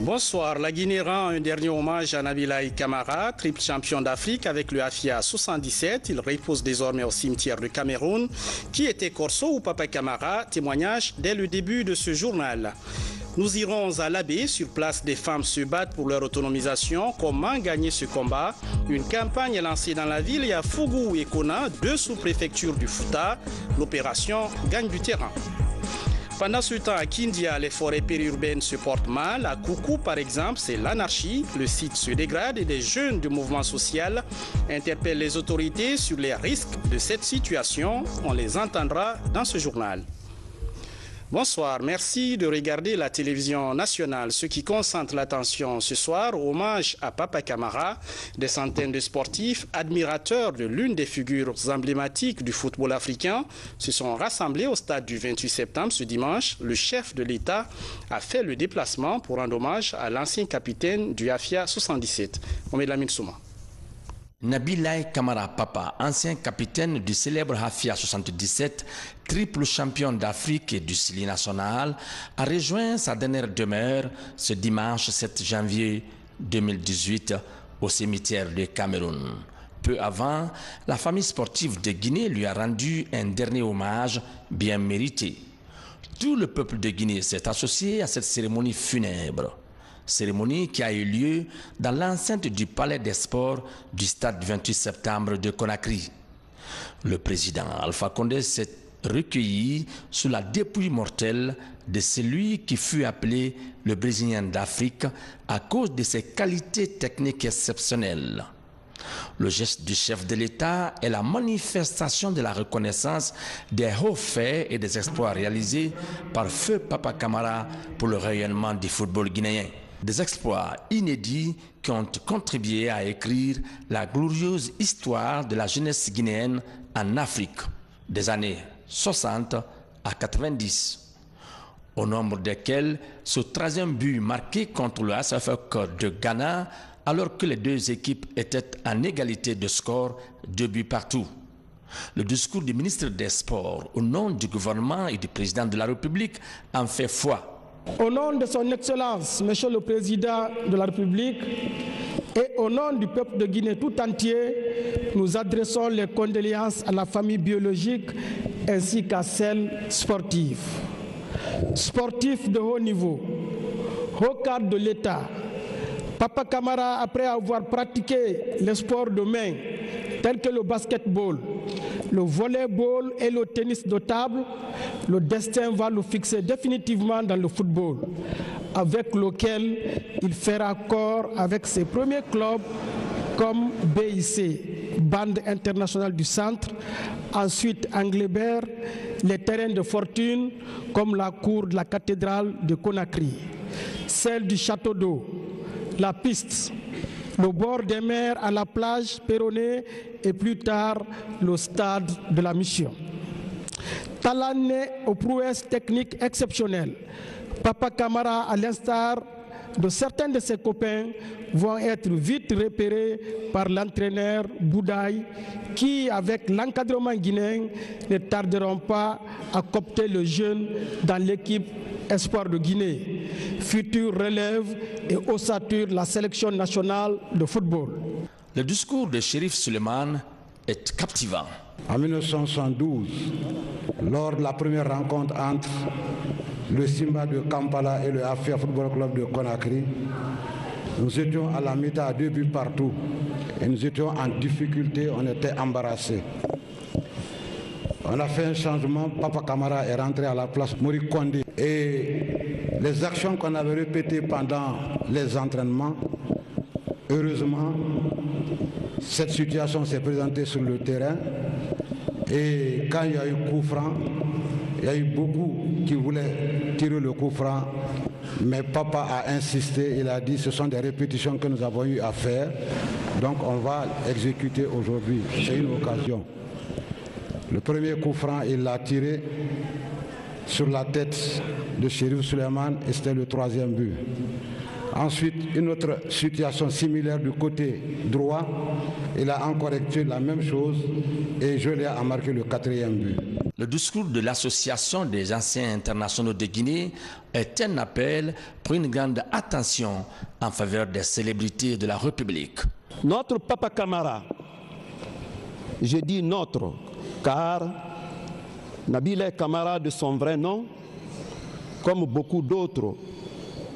Bonsoir. La Guinée rend un dernier hommage à Nabilaï Kamara, triple champion d'Afrique avec le AFIA 77. Il repose désormais au cimetière de Cameroun. Qui était Corso ou Papa Kamara? Témoignage dès le début de ce journal. Nous irons à l'Abbé. Sur place, des femmes se battent pour leur autonomisation. Comment gagner ce combat? Une campagne est lancée dans la ville et à Fougou et Kona, deux sous-préfectures du Fouta. L'opération gagne du terrain. Pendant ce temps, à Kindia, les forêts périurbaines se portent mal. À Koukou, par exemple, c'est l'anarchie. Le site se dégrade et des jeunes du mouvement social interpellent les autorités sur les risques de cette situation. On les entendra dans ce journal. Bonsoir, merci de regarder la télévision nationale. Ce qui concentre l'attention ce soir, hommage à Papa Kamara. Des centaines de sportifs, admirateurs de l'une des figures emblématiques du football africain, se sont rassemblés au stade du 28 septembre ce dimanche. Le chef de l'État a fait le déplacement pour rendre hommage à l'ancien capitaine du AFIA 77, Mohamed Lamine Souma. Nabilaï Kamara Papa, ancien capitaine du célèbre AFIA 77, triple champion d'Afrique et du Sili national, a rejoint sa dernière demeure ce dimanche 7 janvier 2018 au cimetière de Cameroun. Peu avant, la famille sportive de Guinée lui a rendu un dernier hommage bien mérité. Tout le peuple de Guinée s'est associé à cette cérémonie funèbre. Cérémonie qui a eu lieu dans l'enceinte du Palais des Sports du stade 28 septembre de Conakry. Le président Alpha Condé s'est recueilli sous la dépouille mortelle de celui qui fut appelé le Brésilien d'Afrique à cause de ses qualités techniques exceptionnelles. Le geste du chef de l'État est la manifestation de la reconnaissance des hauts faits et des exploits réalisés par feu Papa Kamara pour le rayonnement du football guinéen. Des exploits inédits qui ont contribué à écrire la glorieuse histoire de la jeunesse guinéenne en Afrique, des années 60 à 90, au nombre desquels ce 13e but marqué contre le ASFC de Ghana alors que les deux équipes étaient en égalité de score, 2 buts partout. Le discours du ministre des Sports au nom du gouvernement et du président de la République en fait foi. Au nom de son Excellence, Monsieur le Président de la République, et au nom du peuple de Guinée tout entier, nous adressons les condoléances à la famille biologique ainsi qu'à celle sportive. Sportif de haut niveau, haut cadre de l'État, Papa Kamara, après avoir pratiqué les sports de main tels que le basketball, le volleyball et le tennis de table, le destin va le fixer définitivement dans le football, avec lequel il fera corps avec ses premiers clubs comme BIC, Bande internationale du centre, ensuite Anglebert, les terrains de fortune comme la cour de la cathédrale de Conakry, celle du château d'eau, la piste, le bord des mers à la plage Péronnet et plus tard le stade de la Mission. Talané aux prouesses techniques exceptionnelles, Papa Kamara, à l'instar de certains de ses copains, vont être vite repérés par l'entraîneur Boudaï qui, avec l'encadrement guinéen, ne tarderont pas à coopter le jeune dans l'équipe Espoir de Guinée, futur relève et ossature la sélection nationale de football. Le discours de Chérif Suleiman est captivant. En 1972, lors de la première rencontre entre le Simba de Kampala et le AFIA Football Club de Conakry, nous étions à la mi-temps à 2 buts partout et nous étions en difficulté, on était embarrassés. On a fait un changement, Papa Kamara est rentré à la place Mori Kondé et les actions qu'on avait répétées pendant les entraînements, heureusement, cette situation s'est présentée sur le terrain et quand il y a eu coup franc, il y a eu beaucoup qui voulaient tirer le coup franc, mais Papa a insisté, il a dit ce sont des répétitions que nous avons eu à faire, donc on va exécuter aujourd'hui, c'est une occasion. Le premier coup franc, il l'a tiré sur la tête de Chérif Suleiman et c'était le 3e but. Ensuite, une autre situation similaire du côté droit. Il a encore effectué la même chose et Jolia a marqué le 4e but. Le discours de l'Association des anciens internationaux de Guinée est un appel pour une grande attention en faveur des célébrités de la République. Notre Papa Camara, je dis notre, car Nabil Camara de son vrai nom, comme beaucoup d'autres,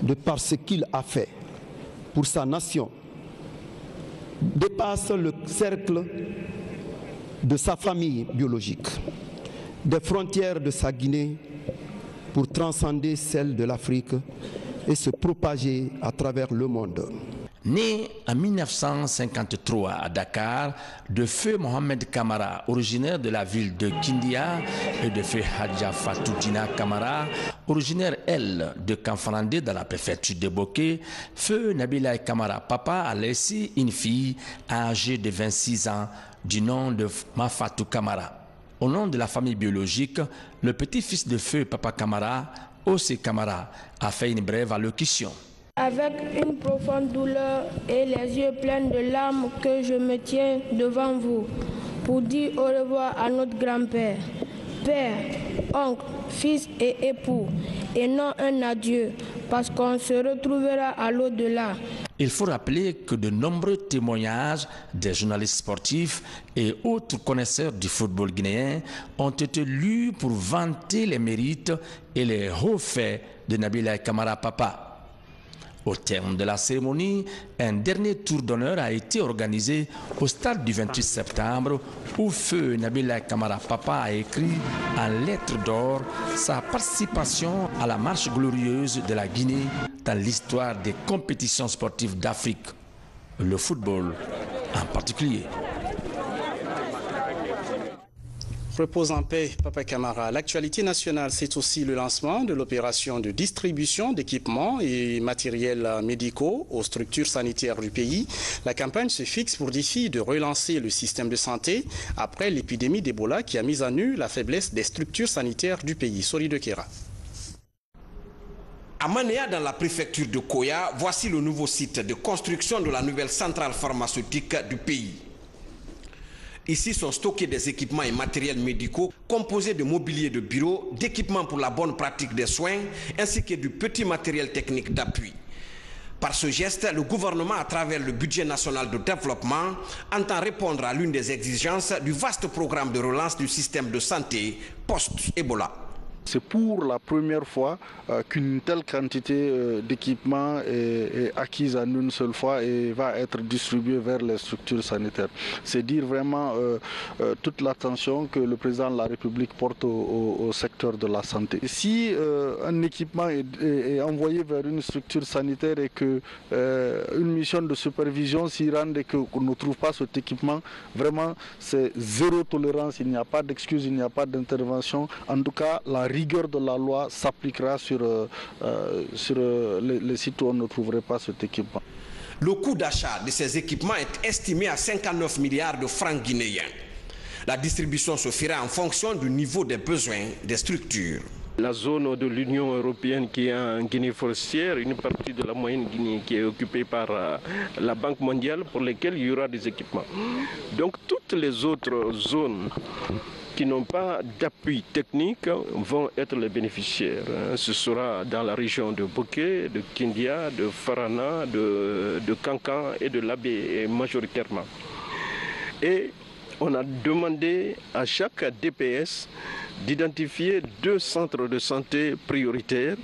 de par ce qu'il a fait pour sa nation, dépasse le cercle de sa famille biologique, des frontières de sa Guinée pour transcender celles de l'Afrique et se propager à travers le monde. Né en 1953 à Dakar, de feu Mohamed Camara, originaire de la ville de Kindia, et de feu Hadja Fatoutina Camara, originaire, elle, de Kanfarandé dans la préfecture de Boké, feu Nabila Camara Papa a laissé une fille âgée de 26 ans du nom de Mafatou Camara. Au nom de la famille biologique, le petit-fils de feu Papa Camara, Ossé Camara, a fait une brève allocution. Avec une profonde douleur et les yeux pleins de larmes que je me tiens devant vous pour dire au revoir à notre grand-père, père, oncle, fils et époux, et non un adieu, parce qu'on se retrouvera à l'au-delà. Il faut rappeler que de nombreux témoignages des journalistes sportifs et autres connaisseurs du football guinéen ont été lus pour vanter les mérites et les hauts faits de Nabila Camara Papa. Au terme de la cérémonie, un dernier tour d'honneur a été organisé au stade du 28 septembre où feu Nabila Camara Papa a écrit en lettres d'or sa participation à la marche glorieuse de la Guinée dans l'histoire des compétitions sportives d'Afrique, le football en particulier. Repose en paix, Papa Camara. L'actualité nationale, c'est aussi le lancement de l'opération de distribution d'équipements et matériels médicaux aux structures sanitaires du pays. La campagne se fixe pour défi de relancer le système de santé après l'épidémie d'Ebola qui a mis à nu la faiblesse des structures sanitaires du pays. Sori de Kera. À Manéa, dans la préfecture de Koya, voici le nouveau site de construction de la nouvelle centrale pharmaceutique du pays. Ici sont stockés des équipements et matériels médicaux composés de mobilier de bureau, d'équipements pour la bonne pratique des soins, ainsi que du petit matériel technique d'appui. Par ce geste, le gouvernement, à travers le budget national de développement, entend répondre à l'une des exigences du vaste programme de relance du système de santé post-Ebola. C'est pour la première fois qu'une telle quantité d'équipements est acquise en une seule fois et va être distribuée vers les structures sanitaires. C'est dire vraiment toute l'attention que le président de la République porte au secteur de la santé. Si un équipement est envoyé vers une structure sanitaire et qu'une mission de supervision s'y rend et qu'on ne trouve pas cet équipement, vraiment c'est zéro tolérance, il n'y a pas d'excuse, il n'y a pas d'intervention. En tout cas, la rigueur de la loi s'appliquera sur les sites où on ne trouverait pas cet équipement. Le coût d'achat de ces équipements est estimé à 59 milliards de francs guinéens. La distribution se fera en fonction du niveau des besoins des structures. La zone de l'Union européenne qui est en Guinée forestière, une partie de la moyenne Guinée qui est occupée par la Banque mondiale pour lesquelles il y aura des équipements. Donc toutes les autres zones qui n'ont pas d'appui technique vont être les bénéficiaires. Ce sera dans la région de Boké, de Kindia, de Farana, de Kankan et de Labé majoritairement. Et on a demandé à chaque DPS d'identifier 2 centres de santé prioritaires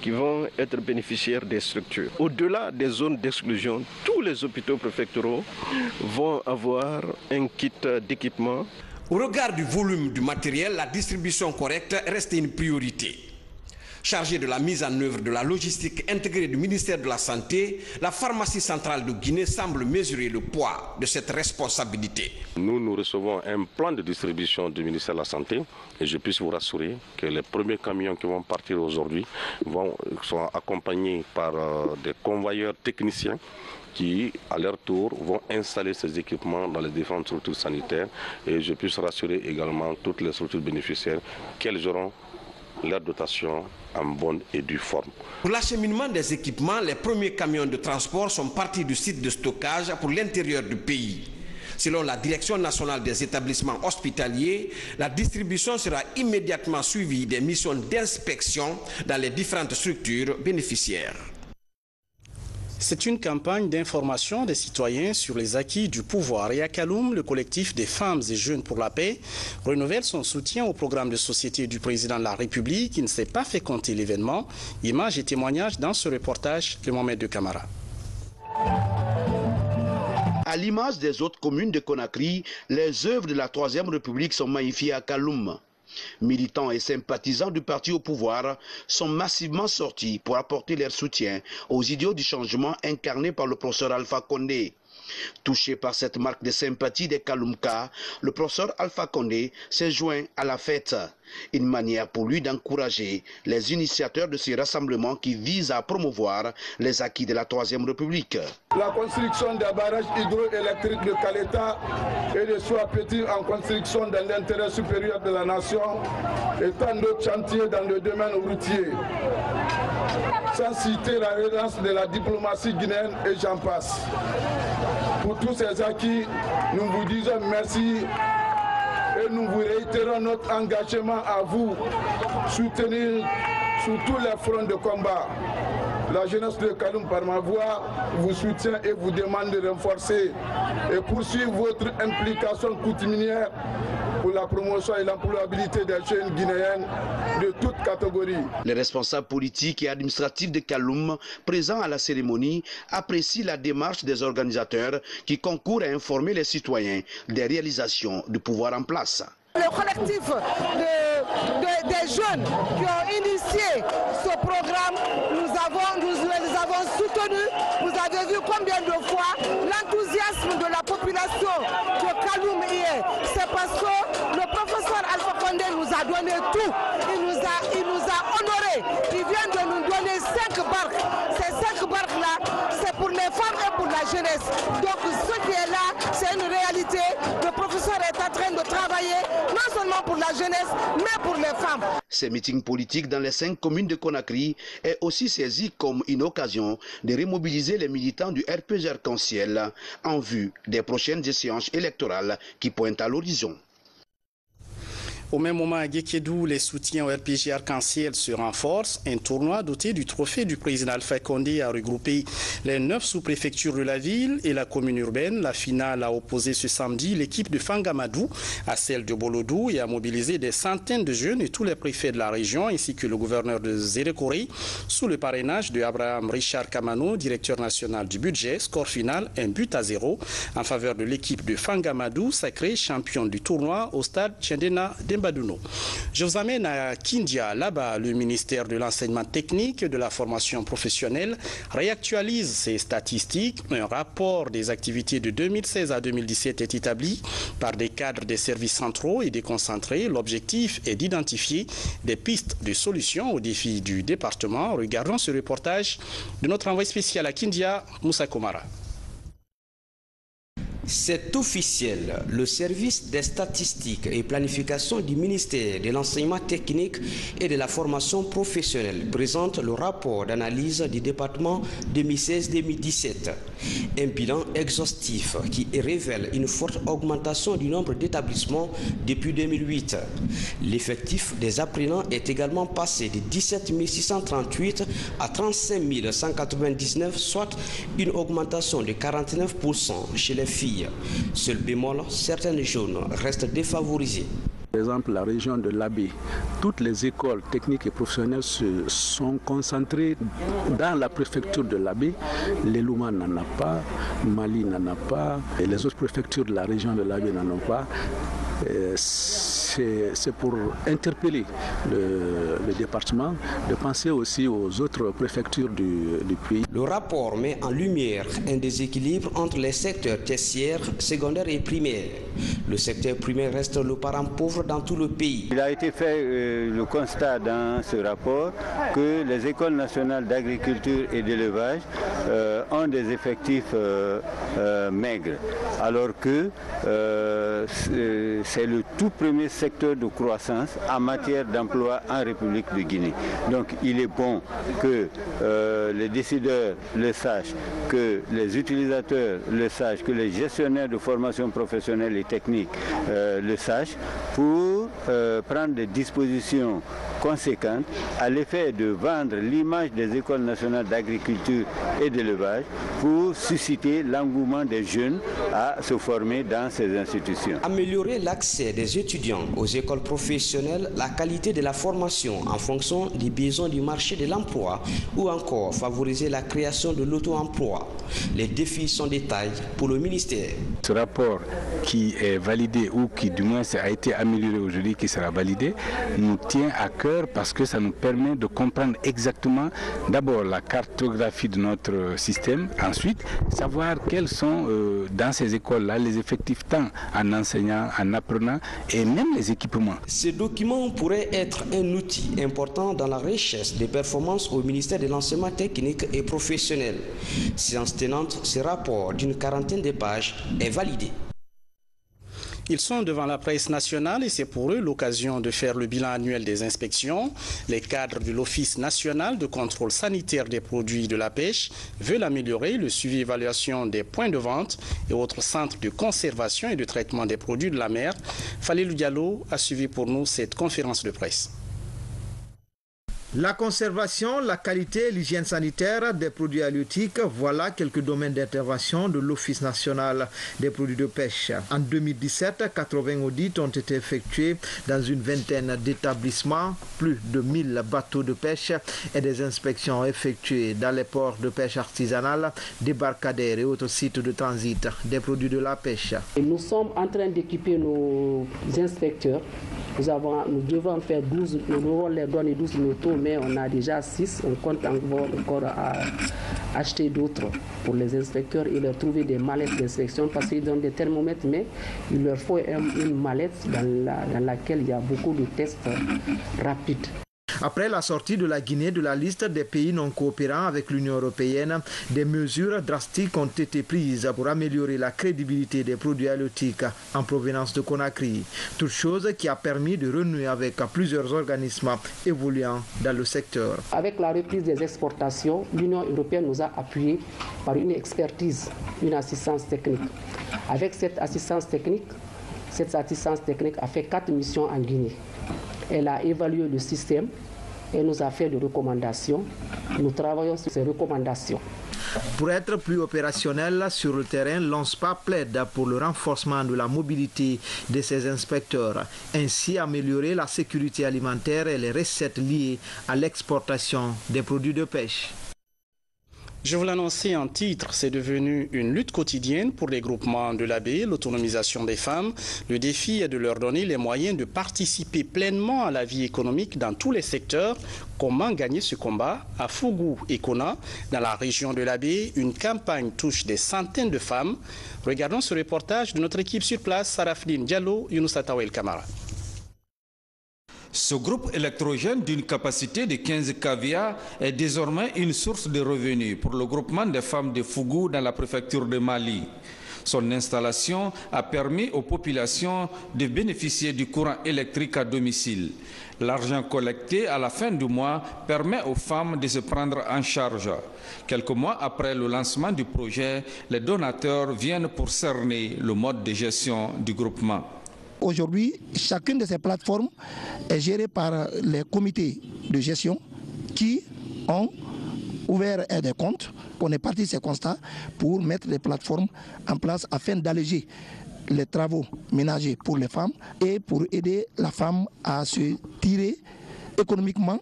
qui vont être bénéficiaires des structures. Au-delà des zones d'exclusion, tous les hôpitaux préfectoraux vont avoir un kit d'équipement. Au regard du volume du matériel, la distribution correcte reste une priorité. Chargée de la mise en œuvre de la logistique intégrée du ministère de la Santé, la pharmacie centrale de Guinée semble mesurer le poids de cette responsabilité. Nous recevons un plan de distribution du ministère de la Santé et je puis vous rassurer que les premiers camions qui vont partir aujourd'hui sont accompagnés par des convoyeurs techniciens qui, à leur tour, vont installer ces équipements dans les différentes structures sanitaires et je puis rassurer également toutes les structures bénéficiaires qu'elles auront leur dotation en bonne et due forme. Pour l'acheminement des équipements, les premiers camions de transport sont partis du site de stockage pour l'intérieur du pays. Selon la Direction nationale des établissements hospitaliers, la distribution sera immédiatement suivie des missions d'inspection dans les différentes structures bénéficiaires. C'est une campagne d'information des citoyens sur les acquis du pouvoir. Et à Kaloum, le collectif des femmes et jeunes pour la paix renouvelle son soutien au programme de société du président de la République qui ne s'est pas fait compter l'événement. Images et témoignages dans ce reportage de Mohamed de Camara. À l'image des autres communes de Conakry, les œuvres de la Troisième République sont magnifiées à Kaloum. Militants et sympathisants du parti au pouvoir sont massivement sortis pour apporter leur soutien aux idéaux du changement incarnés par le professeur Alpha Condé. Touché par cette marque de sympathie des Kaloumka, le professeur Alpha Condé s'est joint à la fête. Une manière pour lui d'encourager les initiateurs de ces rassemblements qui visent à promouvoir les acquis de la Troisième République. La construction des barrages hydroélectriques de Caleta et de Souapeti en construction dans l'intérêt supérieur de la nation et tant d'autres chantiers dans le domaine routier. Sans citer la relance de la diplomatie guinéenne et j'en passe. Pour tous ces acquis, nous vous disons merci et nous vous réitérons notre engagement à vous soutenir sur tous les fronts de combat. La jeunesse de Kaloum, par ma voix, vous soutient et vous demande de renforcer et poursuivre votre implication coutumière pour la promotion et l'employabilité des jeunes guinéennes de toutes catégories. Les responsables politiques et administratifs de Kaloum, présents à la cérémonie, apprécient la démarche des organisateurs qui concourent à informer les citoyens des réalisations du pouvoir en place. Le collectif des jeunes qui ont initié ce programme, nous les avons soutenus. Vous avez vu combien de fois l'enthousiasme de la population de Kaloum y est. C'est parce que le professeur Alpha Condé nous a donné tout. Il nous a honorés. Il vient de nous donner 5 barques. Ces 5 barques-là, c'est pour les femmes et pour la jeunesse. Donc ce qui est là, c'est une réalité. Le professeur est en train de travailler non seulement pour la jeunesse, mais pour les femmes. Ces meetings politiques dans les 5 communes de Conakry est aussi saisi comme une occasion de remobiliser les militants du RPG Arc-en-Ciel en vue des prochaines échéances électorales qui pointent à l'horizon. Au même moment, à Guékédou, les soutiens au RPG Arc-en-Ciel se renforcent. Un tournoi doté du trophée du président Alpha Condé a regroupé les 9 sous-préfectures de la ville et la commune urbaine. La finale a opposé ce samedi l'équipe de Fangamadou à celle de Bolodou et a mobilisé des centaines de jeunes et tous les préfets de la région ainsi que le gouverneur de Zérékoré sous le parrainage de Abraham Richard Kamano, directeur national du budget. Score final, 1-0 en faveur de l'équipe de Fangamadou, sacrée championne du tournoi au stade Tchendena Baduno. Je vous amène à Kindia. Là-bas, le ministère de l'enseignement technique et de la formation professionnelle réactualise ses statistiques. Un rapport des activités de 2016 à 2017 est établi par des cadres des services centraux et déconcentrés. L'objectif est d'identifier des pistes de solutions aux défis du département. Regardons ce reportage de notre envoyé spécial à Kindia, Moussa Komara. C'est officiel. Le service des statistiques et planification du ministère de l'enseignement technique et de la formation professionnelle présente le rapport d'analyse du département 2016-2017. Un bilan exhaustif qui révèle une forte augmentation du nombre d'établissements depuis 2008. L'effectif des apprenants est également passé de 17 638 à 35 199, soit une augmentation de 49% chez les filles. Seul bémol, certaines zones restent défavorisées. Par exemple, la région de l'Abbé, toutes les écoles techniques et professionnelles se sont concentrées dans la préfecture de l'Abbé. L'Elouma n'en a pas, Mali n'en a pas, et les autres préfectures de la région de l'Abbé n'en ont pas. C'est pour interpeller le département de penser aussi aux autres préfectures du pays. Le rapport met en lumière un déséquilibre entre les secteurs tertiaires, secondaires et primaires. Le secteur primaire reste le parent pauvre dans tout le pays. Il a été fait le constat dans ce rapport que les écoles nationales d'agriculture et d'élevage ont des effectifs maigres, alors que c'est le tout premier secteur de croissance en matière d'emploi en République de Guinée. Donc il est bon que les décideurs le sachent, que les utilisateurs le sachent, que les gestionnaires de formation professionnelle et technique le sachent pour prendre des dispositions conséquentes à l'effet de vendre l'image des écoles nationales d'agriculture et d'élevage pour susciter l'engouement des jeunes à se former dans ces institutions. Améliorer l'accès des étudiants aux écoles professionnelles, la qualité de la formation en fonction des besoins du marché de l'emploi ou encore favoriser la création de l'auto-emploi. Les défis sont des tailles pour le ministère. Ce rapport qui est validé ou qui du moins a été amélioré aujourd'hui, qui sera validé, nous tient à cœur parce que ça nous permet de comprendre exactement d'abord la cartographie de notre système, ensuite savoir quels sont dans ces écoles-là les effectifs tant en enseignant, en apprenant et même les équipements. Ces documents pourraient être un outil important dans la recherche des performances au ministère de l'enseignement technique et professionnel. Séance tenante, ce rapport d'une quarantaine de pages est validé. Ils sont devant la presse nationale et c'est pour eux l'occasion de faire le bilan annuel des inspections. Les cadres de l'Office national de contrôle sanitaire des produits de la pêche veulent améliorer le suivi et évaluation des points de vente et autres centres de conservation et de traitement des produits de la mer. Falilou Diallo a suivi pour nous cette conférence de presse. La conservation, la qualité et l'hygiène sanitaire des produits halieutiques, voilà quelques domaines d'intervention de l'Office national des produits de pêche. En 2017, 80 audits ont été effectués dans une vingtaine d'établissements, plus de 1000 bateaux de pêche et des inspections effectuées dans les ports de pêche artisanale, débarcadères et autres sites de transit des produits de la pêche. Nous sommes en train d'équiper nos inspecteurs. Nous devons faire 12, nous devons leur donner 12 motos, mais on a déjà 6. On compte encore à acheter d'autres pour les inspecteurs et leur trouver des mallettes d'inspection parce qu'ils donnent des thermomètres, mais il leur faut une mallette dans laquelle il y a beaucoup de tests rapides. Après la sortie de la Guinée de la liste des pays non coopérants avec l'Union européenne, des mesures drastiques ont été prises pour améliorer la crédibilité des produits halieutiques en provenance de Conakry. Toute chose qui a permis de renouer avec plusieurs organismes évoluant dans le secteur. Avec la reprise des exportations, l'Union européenne nous a appuyés par une expertise, une assistance technique. Avec cette assistance technique a fait 4 missions en Guinée. Elle a évalué le système et nous a fait des recommandations. Nous travaillons sur ces recommandations. Pour être plus opérationnel sur le terrain, l'ONSPA plaide pour le renforcement de la mobilité de ses inspecteurs, ainsi améliorer la sécurité alimentaire et les recettes liées à l'exportation des produits de pêche. Je vous l'annonçais en titre, c'est devenu une lutte quotidienne pour les groupements de l'AB, l'autonomisation des femmes. Le défi est de leur donner les moyens de participer pleinement à la vie économique dans tous les secteurs. Comment gagner ce combat? À Fougou et Kona, dans la région de l'AB, une campagne touche des centaines de femmes. Regardons ce reportage de notre équipe sur place, Sarafdine Diallo, Younoussa Tawel Kamara. Ce groupe électrogène d'une capacité de 15 kVA est désormais une source de revenus pour le groupement des femmes de Fougou dans la préfecture de Mali. Son installation a permis aux populations de bénéficier du courant électrique à domicile. L'argent collecté à la fin du mois permet aux femmes de se prendre en charge. Quelques mois après le lancement du projet, les donateurs viennent pour cerner le mode de gestion du groupement. Aujourd'hui, chacune de ces plateformes est gérée par les comités de gestion qui ont ouvert des comptes. On est parti de ces constats pour mettre les plateformes en place afin d'alléger les travaux ménagers pour les femmes et pour aider la femme à se tirer économiquement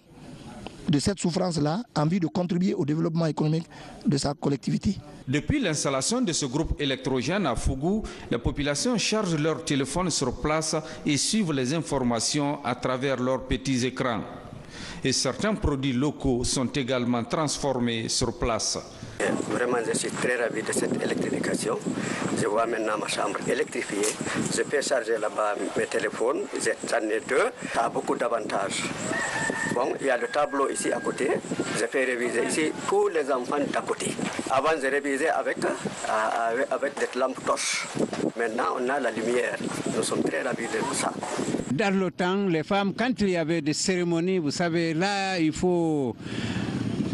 de cette souffrance-là en vue de contribuer au développement économique de sa collectivité. Depuis l'installation de ce groupe électrogène à Fougou, les populations chargent leur téléphone sur place et suivent les informations à travers leurs petits écrans. Et certains produits locaux sont également transformés sur place. Vraiment, je suis très ravi de cette électrification. Je vois maintenant ma chambre électrifiée. Je peux charger là-bas mes téléphones. J'en ai 2. Ça a beaucoup d'avantages. Bon, il y a le tableau ici à côté. Je peux réviser ici tous les enfants d'à côté. Avant, je révisais avec des lampes torches. Maintenant, on a la lumière. Nous sommes très ravis de ça. dans le temps, les femmes, quand il y avait des cérémonies, vous savez, là, il faut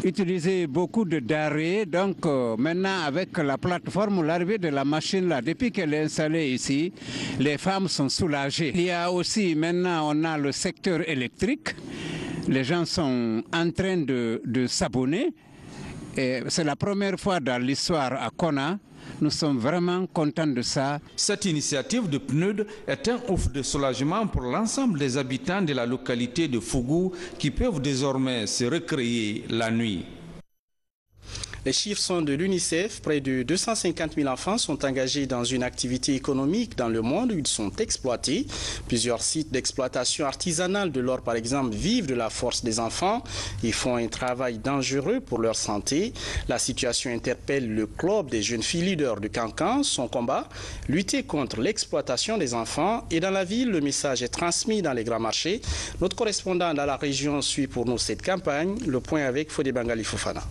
utiliser beaucoup de denrées. Donc maintenant, avec la plateforme, l'arrivée de la machine là, depuis qu'elle est installée ici, les femmes sont soulagées. Il y a aussi, maintenant, on a le secteur électrique. Les gens sont en train de s'abonner. C'est la première fois dans l'histoire à Kona. Nous sommes vraiment contents de ça. Cette initiative de PNUD est un ouf de soulagement pour l'ensemble des habitants de la localité de Fougou qui peuvent désormais se recréer la nuit. Les chiffres sont de l'UNICEF. Près de 250 000 enfants sont engagés dans une activité économique dans le monde où ils sont exploités. Plusieurs sites d'exploitation artisanale de l'or, par exemple, vivent de la force des enfants et font un travail dangereux pour leur santé. La situation interpelle le club des jeunes filles leaders de Kankan. Son combat, lutter contre l'exploitation des enfants. Et dans la ville, le message est transmis dans les grands marchés. Notre correspondant dans la région suit pour nous cette campagne. Le point avec Fodé Bangali Fofana.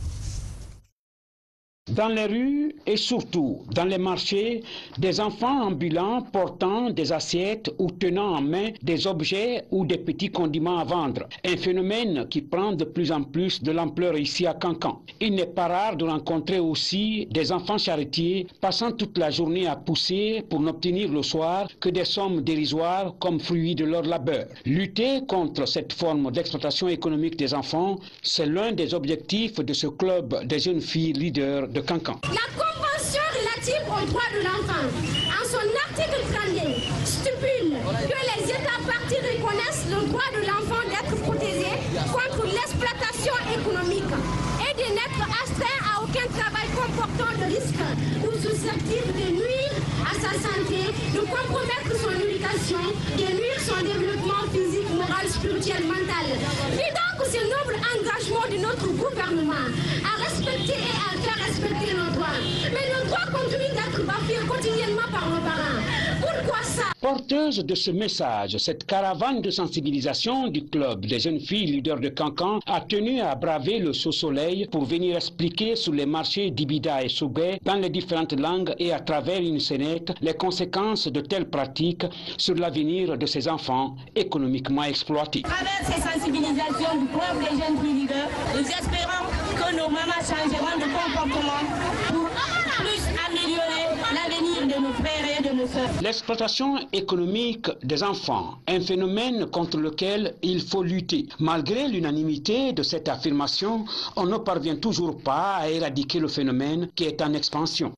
Dans les rues et surtout dans les marchés, des enfants ambulants portant des assiettes ou tenant en main des objets ou des petits condiments à vendre. Un phénomène qui prend de plus en plus de l'ampleur ici à Kankan. Il n'est pas rare de rencontrer aussi des enfants charretiers passant toute la journée à pousser pour n'obtenir le soir que des sommes dérisoires comme fruit de leur labeur. Lutter contre cette forme d'exploitation économique des enfants, c'est l'un des objectifs de ce club des jeunes filles leaders de Kankan. La Convention relative aux droits de l'enfant, en son article 32, stipule que les États parties reconnaissent le droit de l'enfant d'être protégé contre l'exploitation économique et de n'être astreint à aucun travail comportant de risque ou susceptible de nuire à sa santé, de compromettre son éducation, de nuire son développement physique, moral, spirituel, mental. Et donc, ce noble engagement de notre gouvernement à respecter et à faire respecter nos droits. Mais nos droits continuent d'être bafoués quotidiennement par nos parents. Pourquoi ça? Porteuse de ce message, cette caravane de sensibilisation du club des jeunes filles leaders de Kankan a tenu à braver le soleil pour venir expliquer sur les marchés d'Ibida et Soubé dans les différentes langues et à travers une scénette les conséquences de telles pratiques sur l'avenir de ces enfants économiquement exploités. À travers ces sensibilisations du club des jeunes filles leaders, nous espérons que nos mamans changeront de comportement pour plus améliorer l'avenir de nos frères et de nos sœurs. L'exploitation économique des enfants, un phénomène contre lequel il faut lutter. Malgré l'unanimité de cette affirmation, on ne parvient toujours pas à éradiquer le phénomène qui est en expansion.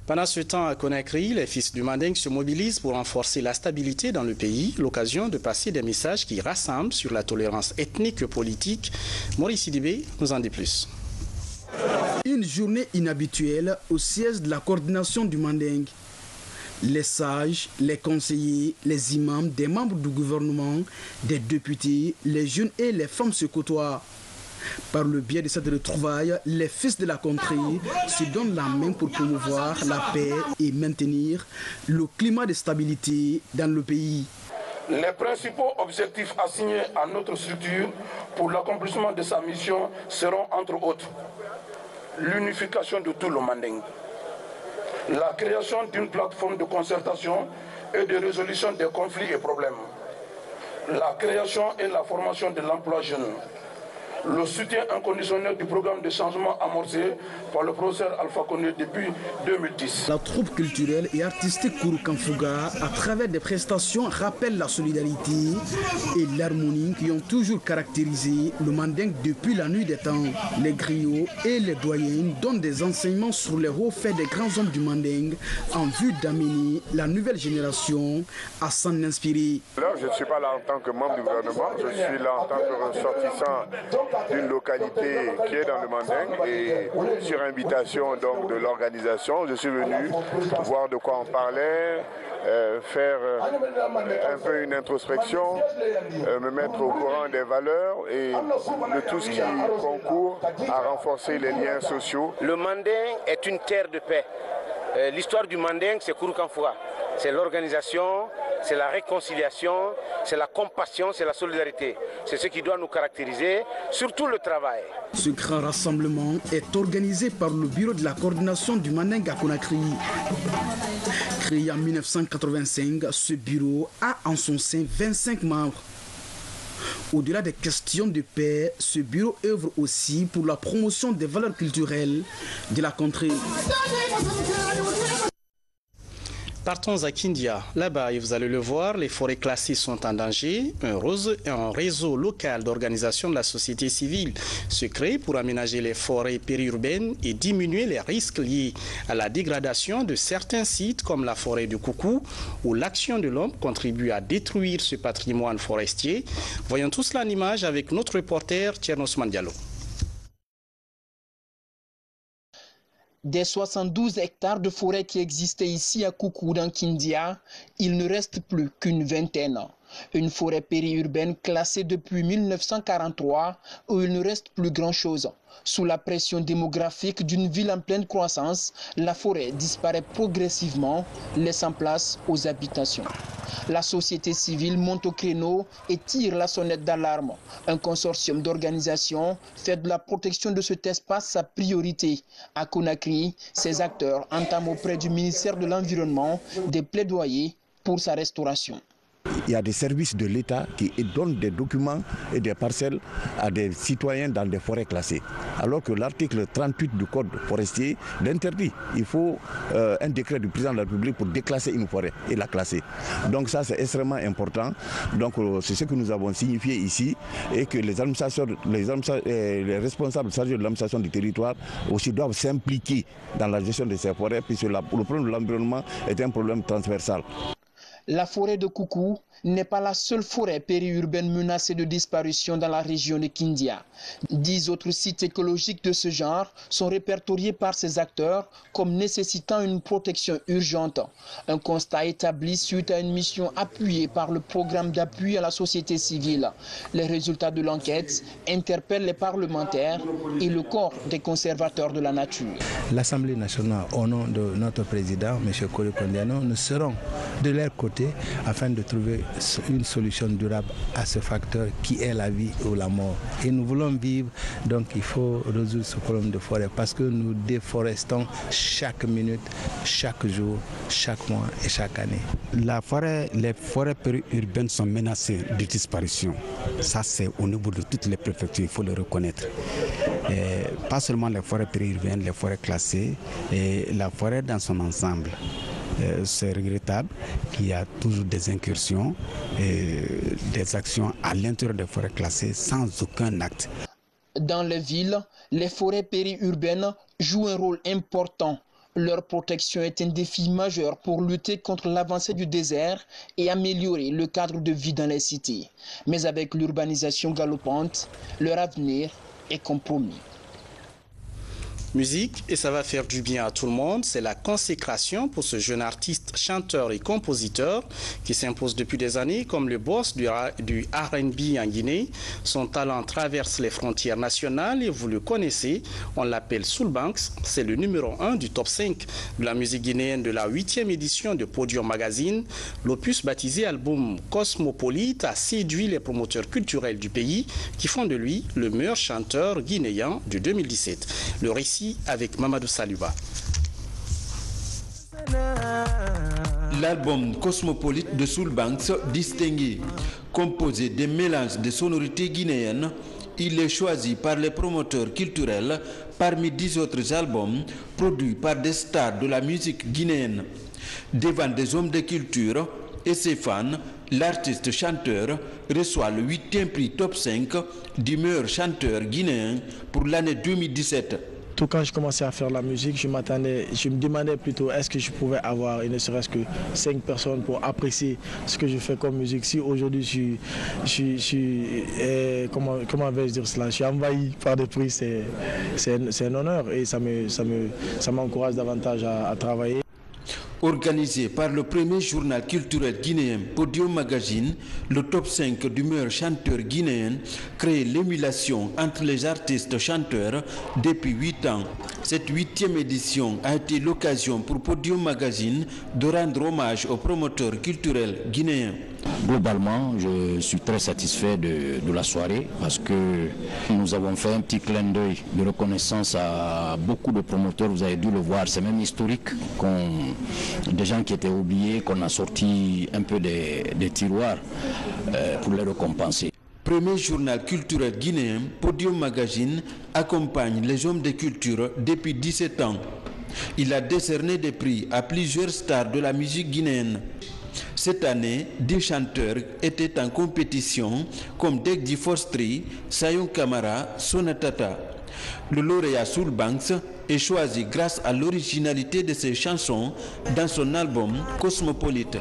Pendant ce temps, à Conakry, les fils du Manding se mobilisent pour renforcer la stabilité dans le pays, l'occasion de passer des messages qui rassemblent sur la tolérance ethnique et politique. Maurice Sidibé nous en dit plus. Une journée inhabituelle au siège de la coordination du Manding. Les sages, les conseillers, les imams, des membres du gouvernement, des députés, les jeunes et les femmes se côtoient. Par le biais de cette retrouvaille, les fils de la contrée se donnent la main pour promouvoir la paix et maintenir le climat de stabilité dans le pays. Les principaux objectifs assignés à notre structure pour l'accomplissement de sa mission seront entre autres l'unification de tout le Manding, la création d'une plateforme de concertation et de résolution des conflits et problèmes, la création et la formation de l'emploi jeune, le soutien inconditionnel du programme de changement amorcé par le professeur Alpha Condé depuis 2010. La troupe culturelle et artistique Kouroukanfouga, à travers des prestations, rappelle la solidarité et l'harmonie qui ont toujours caractérisé le Manding depuis la nuit des temps. Les griots et les doyens donnent des enseignements sur les hauts faits des grands hommes du Manding en vue d'amener la nouvelle génération à s'en inspirer. Là, je ne suis pas là en tant que membre du gouvernement, je suis là en tant que ressortissant d'une localité qui est dans le Manding et sur invitation donc de l'organisation, je suis venu voir de quoi on parlait, faire un peu une introspection, me mettre au courant des valeurs et de tout ce qui concourt à renforcer les liens sociaux. Le Manding est une terre de paix. L'histoire du Manding, c'est Kouroukanfouga. C'est l'organisation c'est la réconciliation, c'est la compassion, c'est la solidarité. C'est ce qui doit nous caractériser, surtout le travail. Ce grand rassemblement est organisé par le bureau de la coordination du Manding à Conakry. Créé en 1985, ce bureau a en son sein 25 membres. Au-delà des questions de paix, ce bureau œuvre aussi pour la promotion des valeurs culturelles de la contrée. Partons à Kindia. Là-bas, et vous allez le voir, les forêts classées sont en danger. Un réseau local d'organisation de la société civile se crée pour aménager les forêts périurbaines et diminuer les risques liés à la dégradation de certains sites comme la forêt de Koukou, où l'action de l'homme contribue à détruire ce patrimoine forestier. Voyons tous là en image avec notre reporter Tchernos Mandialo. Des 72 hectares de forêt qui existaient ici à Koukou dans Kindia, il ne reste plus qu'une vingtaine. Une forêt périurbaine classée depuis 1943 où il ne reste plus grand-chose. Sous la pression démographique d'une ville en pleine croissance, la forêt disparaît progressivement, laissant place aux habitations. La société civile monte au créneau et tire la sonnette d'alarme. Un consortium d'organisations fait de la protection de cet espace sa priorité. À Conakry, ces acteurs entament auprès du ministère de l'Environnement des plaidoyers pour sa restauration. Il y a des services de l'État qui donnent des documents et des parcelles à des citoyens dans des forêts classées. Alors que l'article 38 du Code forestier l'interdit. Il faut un décret du président de la République pour déclasser une forêt et la classer. Donc ça, c'est extrêmement important. Donc c'est ce que nous avons signifié ici et que les responsables chargés de l'administration du territoire aussi doivent s'impliquer dans la gestion de ces forêts puisque le problème de l'environnement est un problème transversal. La forêt de Koukou n'est pas la seule forêt périurbaine menacée de disparition dans la région de Kindia. 10 autres sites écologiques de ce genre sont répertoriés par ces acteurs comme nécessitant une protection urgente. Un constat établi suite à une mission appuyée par le programme d'appui à la société civile. Les résultats de l'enquête interpellent les parlementaires et le corps des conservateurs de la nature. L'Assemblée nationale, au nom de notre président, M. Koli Kondiano, nous serons de leur côté afin de trouver une solution durable à ce facteur qui est la vie ou la mort. Et nous voulons vivre, donc il faut résoudre ce problème de forêt parce que nous déforestons chaque minute, chaque jour, chaque mois et chaque année. Les forêts périurbaines sont menacées de disparition. Ça, c'est au niveau de toutes les préfectures, il faut le reconnaître. Et pas seulement les forêts périurbaines, les forêts classées, et la forêt dans son ensemble. C'est regrettable qu'il y a toujours des incursions et des actions à l'intérieur des forêts classées sans aucun acte. Dans les villes, les forêts périurbaines jouent un rôle important. Leur protection est un défi majeur pour lutter contre l'avancée du désert et améliorer le cadre de vie dans les cités. Mais avec l'urbanisation galopante, leur avenir est compromis. Musique, et ça va faire du bien à tout le monde, c'est la consécration pour ce jeune artiste, chanteur et compositeur qui s'impose depuis des années comme le boss du R&B en Guinée. Son talent traverse les frontières nationales et vous le connaissez, on l'appelle Soulbanks. C'est le numéro 1 du top 5 de la musique guinéenne de la 8e édition de Podium Magazine. L'opus baptisé album Cosmopolite a séduit les promoteurs culturels du pays qui font de lui le meilleur chanteur guinéen de 2017. Le récit avec Mamadou Saliba. L'album Cosmopolite de Soulbanks, distingué, composé des mélanges de sonorités guinéennes, il est choisi par les promoteurs culturels parmi 10 autres albums produits par des stars de la musique guinéenne. Devant des hommes de culture et ses fans, l'artiste chanteur reçoit le 8e prix top 5 du meilleur chanteur guinéen pour l'année 2017. Tout quand je commençais à faire la musique, je me demandais plutôt est-ce que je pouvais avoir ne serait-ce que 5 personnes pour apprécier ce que je fais comme musique. Si aujourd'hui comment vais-je dire cela, je suis envahi par des prix, c'est un honneur et ça m'encourage davantage à travailler. Organisé par le premier journal culturel guinéen Podium Magazine, le top 5 du meilleur chanteur guinéen crée l'émulation entre les artistes chanteurs depuis 8 ans. Cette 8e édition a été l'occasion pour Podium Magazine de rendre hommage aux promoteurs culturels guinéens. Globalement, je suis très satisfait de la soirée parce que nous avons fait un petit clin d'œil de reconnaissance à beaucoup de promoteurs. Vous avez dû le voir, c'est même historique, des gens qui étaient oubliés, qu'on a sorti un peu des tiroirs pour les récompenser. Premier journal culturel guinéen, Podium Magazine accompagne les hommes de culture depuis 17 ans. Il a décerné des prix à plusieurs stars de la musique guinéenne. Cette année, 10 chanteurs étaient en compétition comme Degdi Fostri, Sayon Kamara, Sonatata. Le lauréat Soulbanks est choisi grâce à l'originalité de ses chansons dans son album Cosmopolite.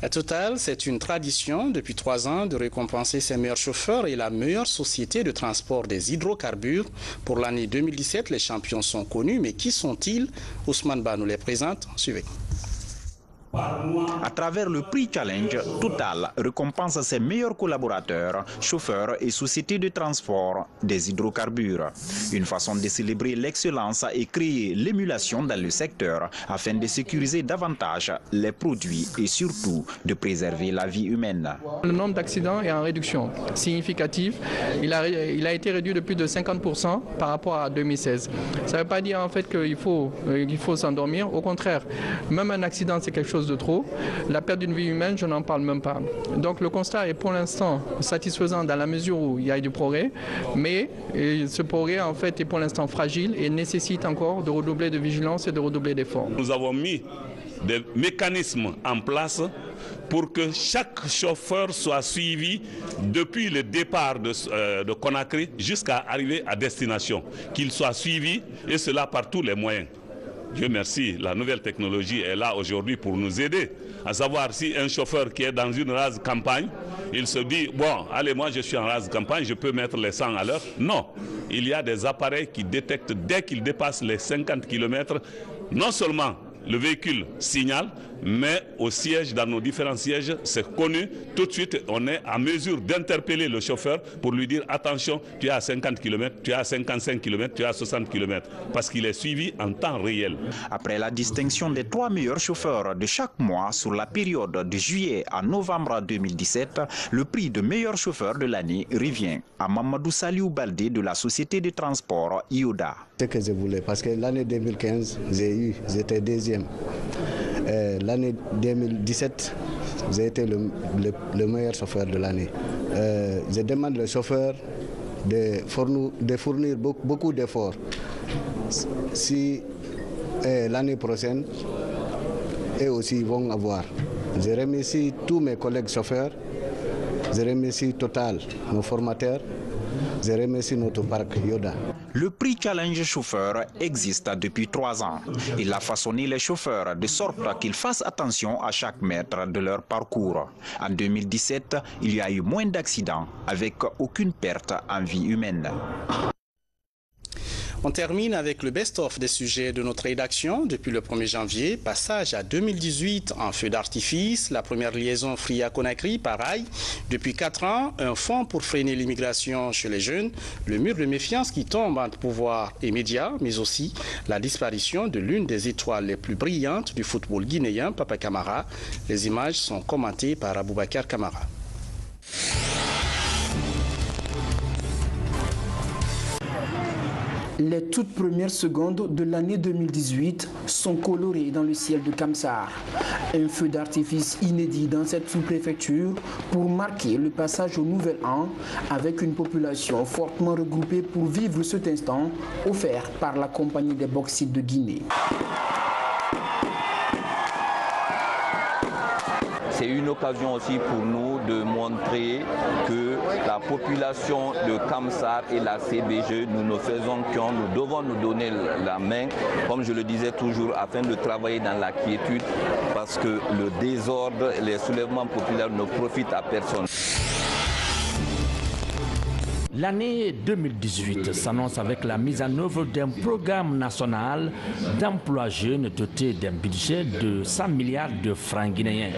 À Total, c'est une tradition depuis 3 ans de récompenser ses meilleurs chauffeurs et la meilleure société de transport des hydrocarbures. Pour l'année 2017, les champions sont connus, mais qui sont-ils? Ousmane Ba nous les présente. Suivez. À travers le prix Challenge, Total récompense ses meilleurs collaborateurs, chauffeurs et sociétés de transport des hydrocarbures. Une façon de célébrer l'excellence et créer l'émulation dans le secteur afin de sécuriser davantage les produits et surtout de préserver la vie humaine. Le nombre d'accidents est en réduction significative. Il a été réduit de plus de 50% par rapport à 2016. Ça ne veut pas dire en fait qu'il faut s'endormir. Au contraire, même un accident c'est quelque chose de trop. La perte d'une vie humaine, je n'en parle même pas. Donc le constat est pour l'instant satisfaisant dans la mesure où il y a du progrès, mais ce progrès en fait est pour l'instant fragile et nécessite encore de redoubler de vigilance et de redoubler d'efforts. Nous avons mis des mécanismes en place pour que chaque chauffeur soit suivi depuis le départ de Conakry jusqu'à arriver à destination, qu'il soit suivi et cela par tous les moyens. Dieu merci, la nouvelle technologie est là aujourd'hui pour nous aider. À savoir si un chauffeur qui est dans une rase campagne, il se dit, bon, allez, moi je suis en rase campagne, je peux mettre les 100 à l'heure. Non, il y a des appareils qui détectent dès qu'il dépasse les 50 km, non seulement le véhicule signale, mais au siège, dans nos différents sièges, c'est connu. Tout de suite, on est à mesure d'interpeller le chauffeur pour lui dire attention, tu es à 50 km, tu es à 55 km, tu es à 60 km, parce qu'il est suivi en temps réel. Après la distinction des 3 meilleurs chauffeurs de chaque mois sur la période de juillet à novembre 2017, le prix de meilleur chauffeur de l'année revient à Mamadou Saliou Baldé de la société de transport IODA. C'est ce que je voulais, parce que l'année 2015, j'étais deuxième. L'année 2017, j'ai été le meilleur chauffeur de l'année. Je demande aux chauffeurs de fournir beaucoup d'efforts. Si l'année prochaine, eux aussi vont avoir. Je remercie tous mes collègues chauffeurs. Je remercie Total, nos formateurs. Je remercie notre parc Yoda. Le prix Challenge Chauffeur existe depuis 3 ans. Il a façonné les chauffeurs de sorte qu'ils fassent attention à chaque mètre de leur parcours. En 2017, il y a eu moins d'accidents avec aucune perte en vie humaine. On termine avec le best-of des sujets de notre rédaction depuis le 1er janvier. Passage à 2018 en feu d'artifice. La première liaison Fria-Conakry, pareil. Depuis 4 ans, un fonds pour freiner l'immigration chez les jeunes. Le mur de méfiance qui tombe entre pouvoir et médias, mais aussi la disparition de l'une des étoiles les plus brillantes du football guinéen, Papa Camara. Les images sont commentées par Aboubakar Camara. Les toutes premières secondes de l'année 2018 sont colorées dans le ciel de Kamsar. Un feu d'artifice inédit dans cette sous-préfecture pour marquer le passage au nouvel an avec une population fortement regroupée pour vivre cet instant offert par la compagnie des bauxites de Guinée. C'est une occasion aussi pour nous de montrer que la population de Kamsar et la CBG, nous ne faisons qu'un, nous devons nous donner la main, comme je le disais toujours, afin de travailler dans la quiétude, parce que le désordre, les soulèvements populaires ne profitent à personne. L'année 2018 s'annonce avec la mise en œuvre d'un programme national d'emploi jeune doté d'un budget de 100 milliards de francs guinéens.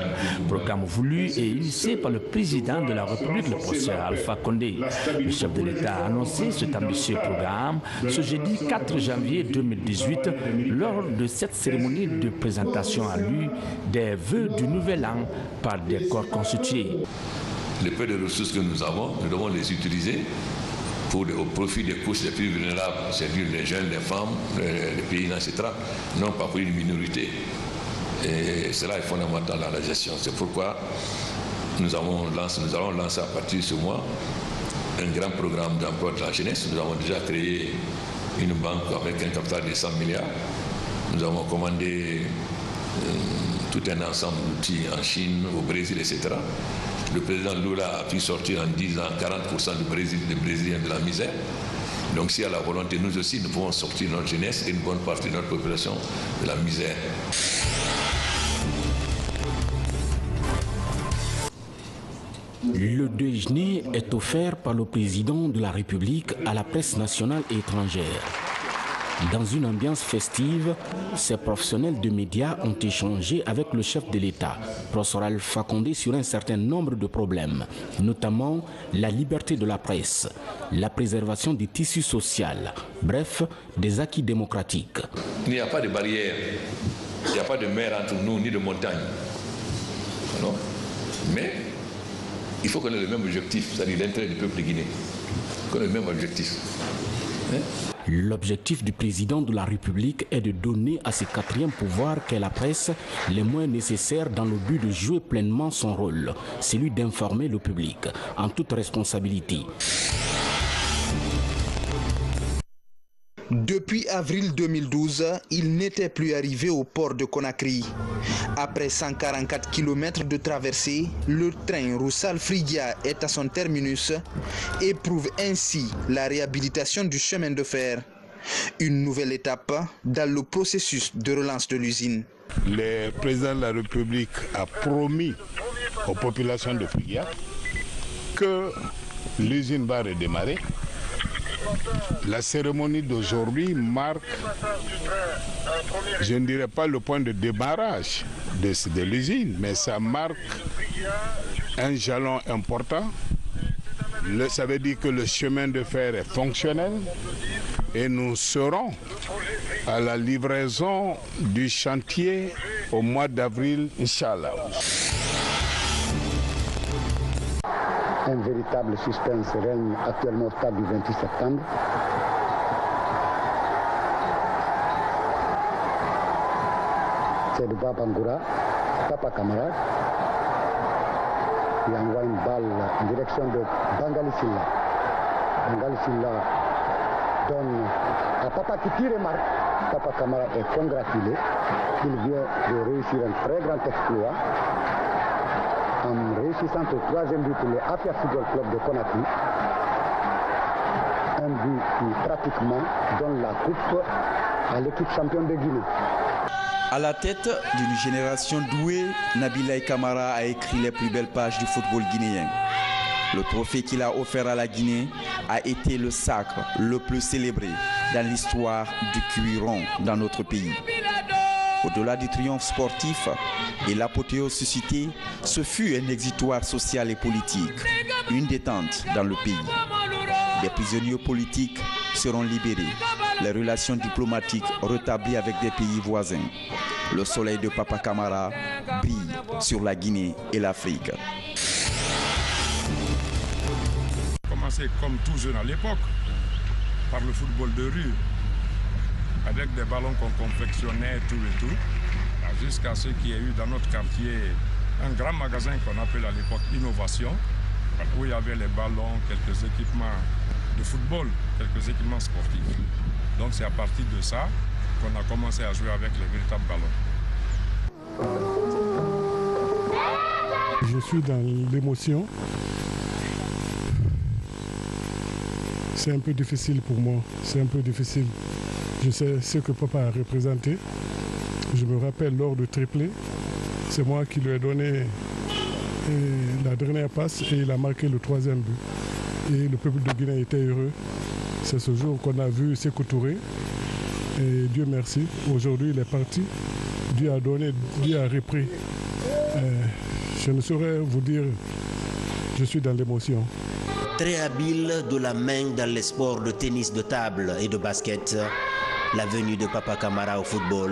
Programme voulu et initié par le président de la République, le professeur Alpha Condé. Le chef de l'État a annoncé cet ambitieux programme ce jeudi 4 janvier 2018 lors de cette cérémonie de présentation à lui des vœux du nouvel an par des corps constitués. Les peu de ressources que nous avons, nous devons les utiliser au profit des couches les plus vulnérables, c'est-à-dire les jeunes, les femmes, les paysans, etc., non pas pour une minorité. Et cela est fondamental dans la gestion. C'est pourquoi nous allons lancer à partir de ce mois un grand programme d'emploi de la jeunesse. Nous avons déjà créé une banque avec un capital de 100 milliards. Nous avons commandé tout un ensemble d'outils en Chine, au Brésil, etc. Le président Lula a pu sortir en 10 ans 40% des Brésiliens de la misère. Donc s'il y a la volonté, nous aussi, nous pouvons sortir notre jeunesse et une bonne partie de notre population de la misère. Le déjeuner est offert par le président de la République à la presse nationale et étrangère. Dans une ambiance festive, ces professionnels de médias ont échangé avec le chef de l'État, professeur Alpha Condé, sur un certain nombre de problèmes, notamment la liberté de la presse, la préservation du tissu social, bref, des acquis démocratiques. Il n'y a pas de barrière, il n'y a pas de mer entre nous, ni de montagne. Non. Mais il faut qu'on ait le même objectif, c'est-à-dire l'intérêt du peuple guinéen. Qu'on ait le même objectif. L'objectif du président de la République est de donner à ce quatrième pouvoir qu'est la presse les moyens nécessaires dans le but de jouer pleinement son rôle, celui d'informer le public en toute responsabilité. Depuis avril 2012, il n'était plus arrivé au port de Conakry. Après 144 km de traversée, le train Roussal-Frigia est à son terminus et prouve ainsi la réhabilitation du chemin de fer. Une nouvelle étape dans le processus de relance de l'usine. Le président de la République a promis aux populations de Frigia que l'usine va redémarrer. La cérémonie d'aujourd'hui marque, je ne dirais pas le point de démarrage de l'usine, mais ça marque un jalon important. Ça veut dire que le chemin de fer est fonctionnel et nous serons à la livraison du chantier au mois d'avril, Inch'Allah. Un véritable suspense règne actuellement au stade du 28 septembre. C'est de Babangoura, Papa Camara, qui envoie une balle en direction de Bangali Silla. Bangali Silla donne à Papa qui tire et marque. Papa Camara est congratulé. Il vient de réussir un très grand exploit en réussissant au troisième but pour le Afia Football Club de Conakry. Un but qui pratiquement donne la coupe à l'équipe championne de Guinée. À la tête d'une génération douée, Nabilaye Kamara a écrit les plus belles pages du football guinéen. Le trophée qu'il a offert à la Guinée a été le sacre le plus célébré dans l'histoire du cuiron dans notre pays. Au-delà du triomphe sportif et l'apothéose suscitée, ce fut un exitoire social et politique, une détente dans le pays. Des prisonniers politiques seront libérés, les relations diplomatiques rétablies avec des pays voisins. Le soleil de Papa Camara brille sur la Guinée et l'Afrique. Commencé comme tout jeune à l'époque, par le football de rue, avec des ballons qu'on confectionnait tout et tout, jusqu'à ce qu'il y ait eu dans notre quartier un grand magasin qu'on appelle à l'époque Innovation, où il y avait les ballons, quelques équipements de football, quelques équipements sportifs. Donc c'est à partir de ça qu'on a commencé à jouer avec les véritables ballons. Je suis dans l'émotion. C'est un peu difficile pour moi, c'est un peu difficile. Je sais ce que papa a représenté. Je me rappelle lors de triplé, c'est moi qui lui ai donné la dernière passe et il a marqué le troisième but. et le peuple de Guinée était heureux. C'est ce jour qu'on a vu Sékou Touré et Dieu merci, aujourd'hui il est parti. Dieu a donné, Dieu a repris. Je ne saurais vous dire, je suis dans l'émotion. Très habile de la main dans les sports de tennis de table et de basket, la venue de Papa Camara au football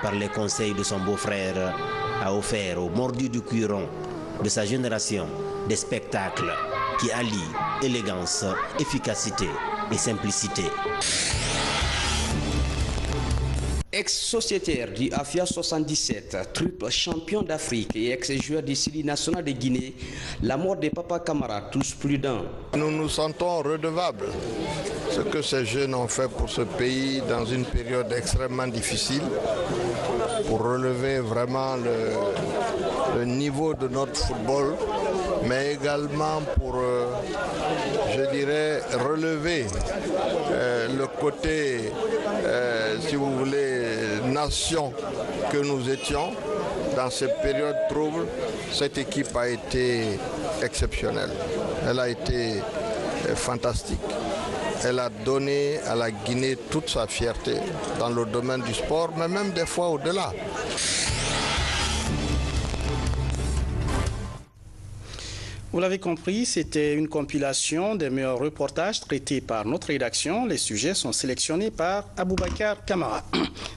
par les conseils de son beau-frère a offert aux mordus du cuiron de sa génération des spectacles qui allient élégance, efficacité et simplicité. Ex-sociétaire du AFIA 77, triple champion d'Afrique et ex-joueur du Sili national de Guinée, la mort de Papa Camara touche plus d'un. Nous nous sentons redevables. Ce que ces jeunes ont fait pour ce pays dans une période extrêmement difficile, pour relever vraiment le niveau de notre football, mais également pour, je dirais, relever le côté, si vous voulez, nation que nous étions dans cette période trouble. Cette équipe a été exceptionnelle. Elle a été fantastique. Elle a donné à la Guinée toute sa fierté dans le domaine du sport, mais même des fois au-delà. Vous l'avez compris, c'était une compilation des meilleurs reportages traités par notre rédaction. Les sujets sont sélectionnés par Aboubakar Kamara.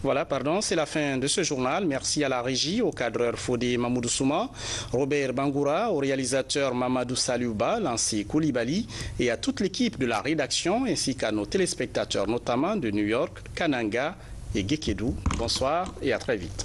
Voilà, pardon, c'est la fin de ce journal. Merci à la régie, au cadreur Fodé Mamoudou Souma, Robert Bangoura, au réalisateur Mamadou Saliouba, Lansé Koulibaly et à toute l'équipe de la rédaction ainsi qu'à nos téléspectateurs, notamment de New York, Kananga et Gekedou. Bonsoir et à très vite.